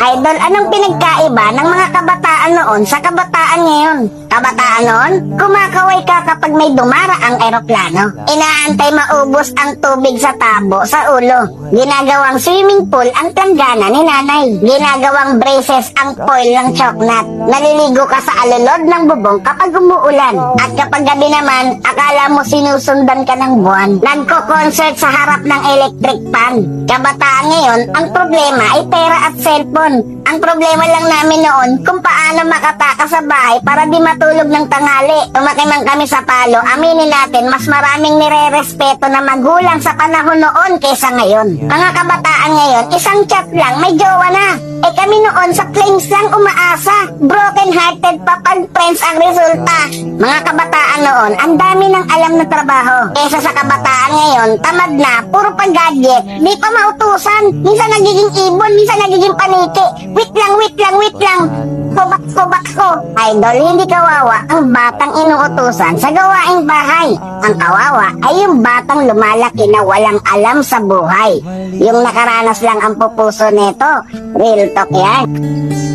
Idol, anong pinagkaiba ng mga kabataan noon sa kabataan ngayon? Kabataan noon, kumakaway ka kapag may dumaraang eroplano. Inaantay maubos ang tubig sa tabo sa ulo. Ginagawang swimming pool ang planggana ni nanay. Ginagawang braces ang foil ng choknat. Naliligo ka sa alulod ng bubong kapag umuulan. At kapag gabi naman, akala mo sinusundan ka ng buwan. Nagko-concert sa harap ng electric fan. Kabataan ngayon, ang problema ay pera at cellphone. Ang problema lang namin noon kung paano makatakas sa bahay para di matulog ng tanghali. Tumaki man kami sa palo, aminin natin mas maraming nire-respeto na magulang sa panahon noon kaysa ngayon. Mga kabataan ngayon, isang chat lang, may jowa na. Eh kami noon sa flames lang umaasa. Broken hearted pa pag friends ang resulta. Mga kabataan noon, ang dami ng alam na trabaho. Kesa sa kabataan ngayon, tamad na, puro pag-gadget, di pa mautusan. Minsan nagiging ibon, minsan nagiging paniki. Wait lang. Kubak ko. Idol, hindi kawawa ang batang inuutusan sa gawaing bahay. Ang kawawa ay yung batang lumalaki na walang alam sa buhay. Yung nakaranas lang ang pupuso nito. Real talk yan.